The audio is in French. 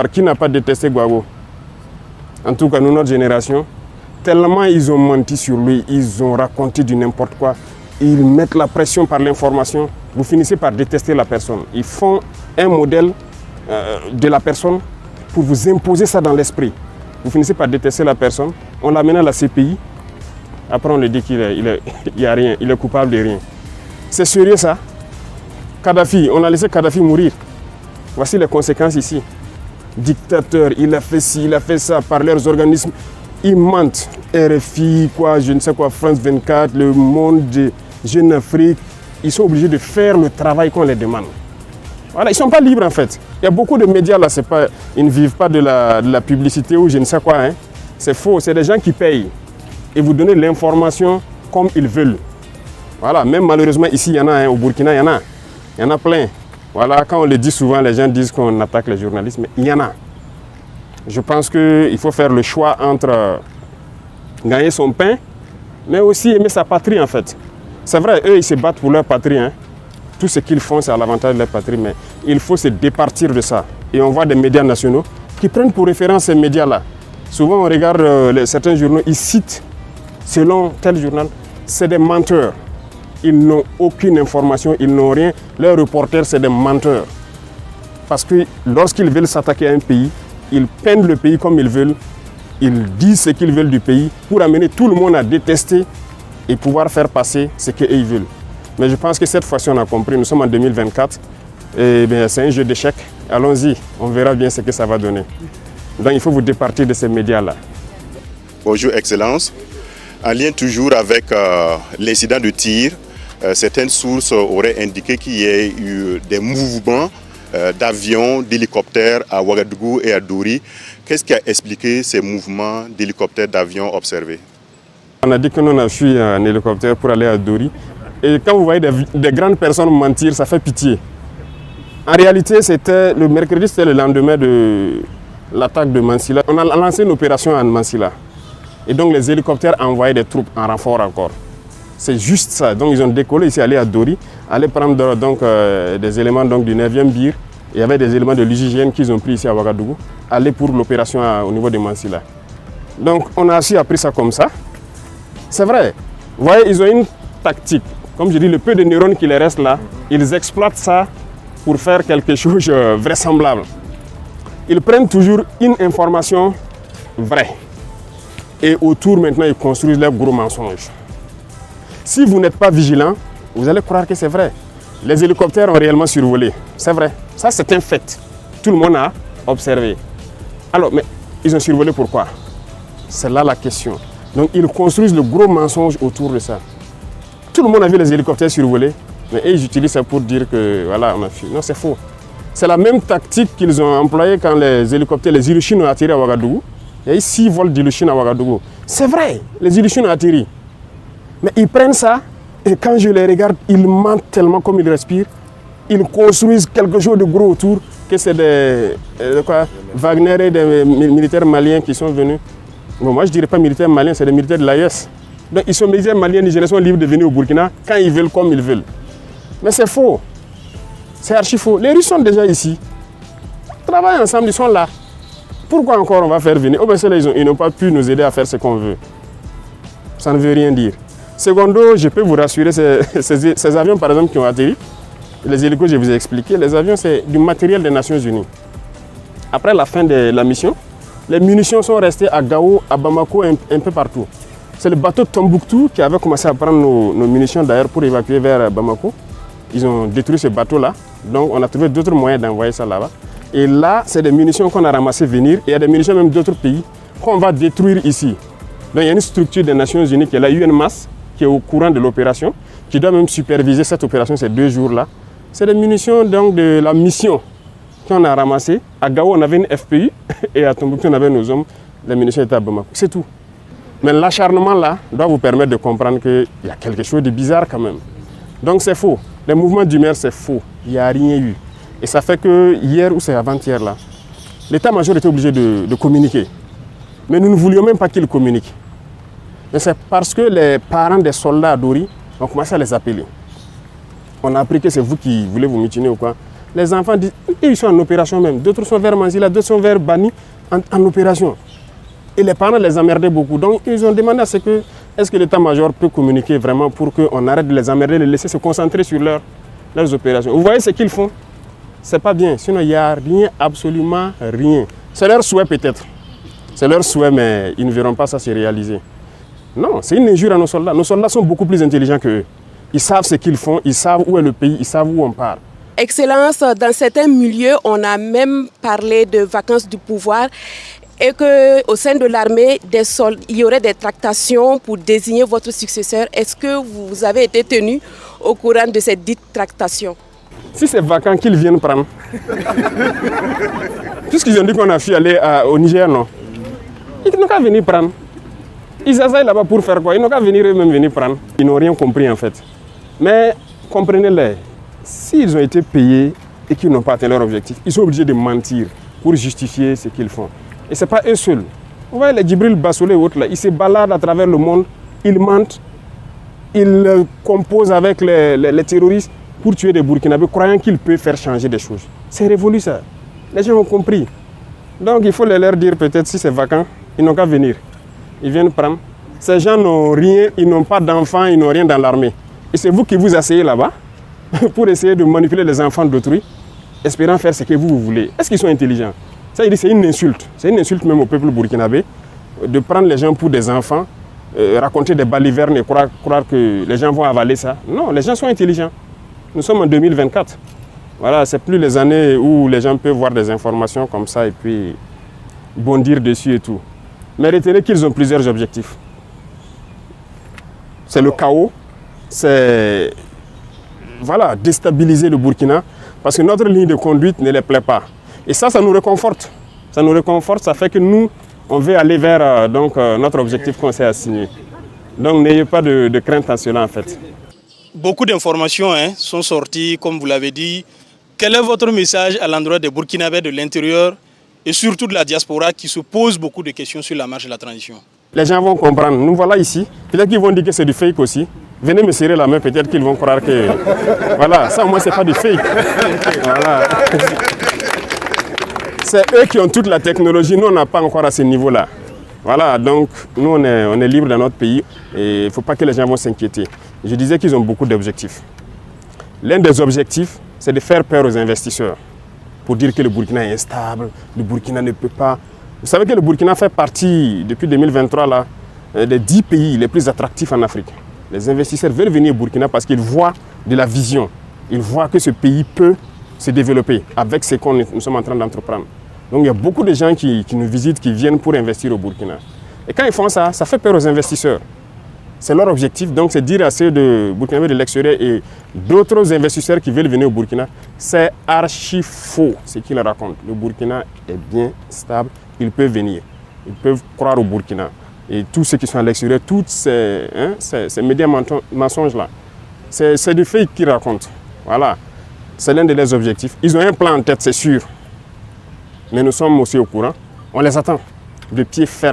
Qui n'a pas détesté Gbagbo? En tout cas, nous, notre génération, tellement ils ont menti sur lui, ils ont raconté du n'importe quoi, ils mettent la pression par l'information, vous finissez par détester la personne. Ils font un modèle de la personne pour vous imposer ça dans l'esprit. Vous finissez par détester la personne, on l'amène à la CPI, après on lui dit qu'il n'y a rien, il est coupable de rien. C'est sérieux ça? Kadhafi, on a laissé Kadhafi mourir. Voici les conséquences ici. Dictateur, il a fait ci, il a fait ça par leurs organismes. Ils mentent. RFI, quoi, je ne sais quoi, France 24, Le Monde, Jeune Afrique. Ils sont obligés de faire le travail qu'on les demande. Voilà, ils ne sont pas libres en fait. Il y a beaucoup de médias là, ils ne vivent pas de la publicité ou je ne sais quoi. Hein. C'est faux, c'est des gens qui payent. Et vous donnez l'information comme ils veulent. Voilà, même malheureusement ici, il y en a, hein, au Burkina, il y en a plein. Voilà, quand on le dit souvent, les gens disent qu'on attaque les journalistes, mais il y en a. Je pense qu'il faut faire le choix entre gagner son pain, mais aussi aimer sa patrie en fait. C'est vrai, eux, ils se battent pour leur patrie. Hein. Tout ce qu'ils font, c'est à l'avantage de leur patrie, mais il faut se départir de ça. Et on voit des médias nationaux qui prennent pour référence ces médias-là. Souvent, on regarde certains journaux, ils citent, selon tel journal, c'est des menteurs. Ils n'ont aucune information, ils n'ont rien. Leurs reporters, c'est des menteurs. Parce que lorsqu'ils veulent s'attaquer à un pays, ils peignent le pays comme ils veulent. Ils disent ce qu'ils veulent du pays pour amener tout le monde à détester et pouvoir faire passer ce qu'ils veulent. Mais je pense que cette fois-ci, on a compris. Nous sommes en 2024. Et bien, c'est un jeu d'échecs. Allons-y, on verra bien ce que ça va donner. Donc, il faut vous départir de ces médias-là. Bonjour, Excellence. En lien toujours avec l'incident de tir, certaines sources auraient indiqué qu'il y ait eu des mouvements d'avions, d'hélicoptères à Ouagadougou et à Dori. Qu'est-ce qui a expliqué ces mouvements d'hélicoptères, d'avions observés? On a dit que nous on a fui en hélicoptère pour aller à Dori. Et quand vous voyez des grandes personnes mentir, ça fait pitié. En réalité, c'était le mercredi, c'était le lendemain de l'attaque de Mansilla. On a lancé une opération à Mansilla. Et donc les hélicoptères envoyaient des troupes en renfort encore. C'est juste ça. Donc ils ont décollé ici, aller à Dori, aller prendre donc, des éléments donc, du 9e BIR. Il y avait des éléments de l'UGGN qu'ils ont pris ici à Ouagadougou, aller pour l'opération au niveau de Mansilla. Donc on a aussi appris ça comme ça. C'est vrai. Vous voyez, ils ont une tactique. Comme je dis, le peu de neurones qui les restent là, ils exploitent ça pour faire quelque chose de vraisemblable. Ils prennent toujours une information vraie. Et autour, maintenant, ils construisent leurs gros mensonges. Si vous n'êtes pas vigilant, vous allez croire que c'est vrai. Les hélicoptères ont réellement survolé. C'est vrai. Ça, c'est un fait. Tout le monde a observé. Alors, mais ils ont survolé pourquoi? C'est là la question. Donc, ils construisent le gros mensonge autour de ça. Tout le monde a vu les hélicoptères survoler, mais ils utilisent ça pour dire que, voilà, on a fui. Non, c'est faux. C'est la même tactique qu'ils ont employée quand les hélicoptères, les Ilyushin ont atterri à Ouagadougou. Il y a eu 6 vols d'Ilyushin à Ouagadougou. C'est vrai, les Ilyushin ont atterri. Mais ils prennent ça, et quand je les regarde, ils mentent tellement comme ils respirent. Ils construisent quelque chose de gros autour, que c'est des Wagner et des militaires maliens qui sont venus. Bon, moi, je ne dirais pas militaires maliens, c'est des militaires de l'AES. Donc, ils sont militaires maliens, nigériens, sont libres de venir au Burkina quand ils veulent, comme ils veulent. Mais c'est faux. C'est archi faux. Les Russes sont déjà ici. Ils travaillent ensemble, ils sont là. Pourquoi encore on va faire venir? Oh, ben, ils n'ont pas pu nous aider à faire ce qu'on veut. Ça ne veut rien dire. Secondo, je peux vous rassurer, ces avions, par exemple, qui ont atterri, les hélicos, je vous ai expliqué, les avions, c'est du matériel des Nations Unies. Après la fin de la mission, les munitions sont restées à Gao, à Bamako, un peu partout. C'est le bateau Tombouctou qui avait commencé à prendre nos munitions d'ailleurs pour évacuer vers Bamako. Ils ont détruit ce bateau-là. Donc on a trouvé d'autres moyens d'envoyer ça là-bas. Et là, c'est des munitions qu'on a ramassées venir. Et il y a des munitions même d'autres pays qu'on va détruire ici. Donc il y a une structure des Nations Unies qui est la UNMAS, qui est au courant de l'opération, qui doit même superviser cette opération ces 2 jours-là. C'est des munitions donc, de la mission qu'on a ramassées. À Gao, on avait une FPU et à Tombouctou, on avait nos hommes. Les munitions étaient à Bamako. C'est tout. Mais l'acharnement là doit vous permettre de comprendre qu'il y a quelque chose de bizarre quand même. Donc c'est faux. Les mouvements d'humeur, c'est faux. Il n'y a rien eu. Et ça fait que hier ou c'est avant-hier là, l'état-major était obligé de communiquer. Mais nous ne voulions même pas qu'il communique. Mais c'est parce que les parents des soldats à Dori ont commencé à les appeler. On a appris que c'est vous qui voulez vous mutiner ou quoi. Les enfants disent, ils sont en opération même. D'autres sont vers Manzila, d'autres sont vers Bani en opération. Et les parents les emmerdaient beaucoup. Donc ils ont demandé à ce que, est-ce que l'état-major peut communiquer vraiment pour qu'on arrête de les emmerder, de les laisser se concentrer sur leurs opérations. Vous voyez ce qu'ils font? C'est pas bien. Sinon, il n'y a rien, absolument rien. C'est leur souhait peut-être. C'est leur souhait, mais ils ne verront pas ça se réaliser. Non, c'est une injure à nos soldats. Nos soldats sont beaucoup plus intelligents qu'eux. Ils savent ce qu'ils font, ils savent où est le pays, ils savent où on part. Excellence, dans certains milieux, on a même parlé de vacances du pouvoir et qu'au sein de l'armée, il y aurait des tractations pour désigner votre successeur. Est-ce que vous avez été tenu au courant de cette dite tractation? Si c'est vacant, qu'ils viennent prendre. Puisqu'ils ont dit qu'on a fui aller au Niger, non. Ils n'ont qu'à venir prendre. Ils assaillent là-bas pour faire quoi? Ils n'ont qu'à venir eux-mêmes venir prendre. Ils n'ont rien compris en fait. Mais comprenez-les, s'ils ont été payés et qu'ils n'ont pas atteint leur objectif, ils sont obligés de mentir pour justifier ce qu'ils font. Et ce n'est pas eux seuls. Vous voyez les Djibril Bassolé et autres là, ils se baladent à travers le monde, ils mentent, ils composent avec les terroristes pour tuer des Burkinabés, croyant qu'ils peuvent faire changer des choses. C'est révolu ça. Les gens ont compris. Donc il faut leur dire peut-être si c'est vacant, ils n'ont qu'à venir. Ils viennent prendre. Ces gens n'ont rien, ils n'ont pas d'enfants, ils n'ont rien dans l'armée. Et c'est vous qui vous asseyez là-bas pour essayer de manipuler les enfants d'autrui, espérant faire ce que vous voulez. Est-ce qu'ils sont intelligents? Ça, il dit c'est une insulte. C'est une insulte même au peuple burkinabé de prendre les gens pour des enfants, raconter des balivernes et croire que les gens vont avaler ça. Non, les gens sont intelligents. Nous sommes en 2024. Voilà, c'est plus les années où les gens peuvent voir des informations comme ça et puis bondir dessus et tout. Mais retenez qu'ils ont plusieurs objectifs. C'est le chaos, c'est déstabiliser le Burkina parce que notre ligne de conduite ne les plaît pas. Et ça nous réconforte. Ça nous réconforte, ça fait que nous, on veut aller vers notre objectif qu'on s'est assigné. Donc n'ayez pas de crainte à cela en fait. Beaucoup d'informations sont sorties, comme vous l'avez dit. Quel est votre message à l'endroit des Burkinabés de l'intérieur et surtout de la diaspora qui se pose beaucoup de questions sur la marche de la transition? Les gens vont comprendre. Nous voilà ici. Peut-être qu'ils vont dire que c'est du fake aussi. Venez me serrer la main, peut-être qu'ils vont croire que... Voilà, ça au moins c'est pas du fake. Voilà. C'est eux qui ont toute la technologie. Nous, on n'a pas encore à ce niveau-là. Voilà, donc nous, on est libre dans notre pays et il ne faut pas que les gens vont s'inquiéter. Je disais qu'ils ont beaucoup d'objectifs. L'un des objectifs, c'est de faire peur aux investisseurs pour dire que le Burkina est instable, le Burkina ne peut pas. Vous savez que le Burkina fait partie, depuis 2023, là, des 10 pays les plus attractifs en Afrique. Les investisseurs veulent venir au Burkina parce qu'ils voient de la vision. Ils voient que ce pays peut se développer avec ce que nous sommes en train d'entreprendre. Donc il y a beaucoup de gens qui nous visitent, qui viennent pour investir au Burkina. Et quand ils font ça, ça fait peur aux investisseurs. C'est leur objectif, donc c'est dire à ceux de Burkinabés de l'extérieur et d'autres investisseurs qui veulent venir au Burkina, c'est archi faux ce qu'ils racontent. Le Burkina est bien stable, ils peuvent venir, ils peuvent croire au Burkina. Et tous ceux qui sont à l'extérieur, tous ces médias mensonges-là, c'est du fake qu'ils racontent. Voilà, c'est l'un de leurs objectifs. Ils ont un plan en tête, c'est sûr. Mais nous sommes aussi au courant, on les attend de pied ferme.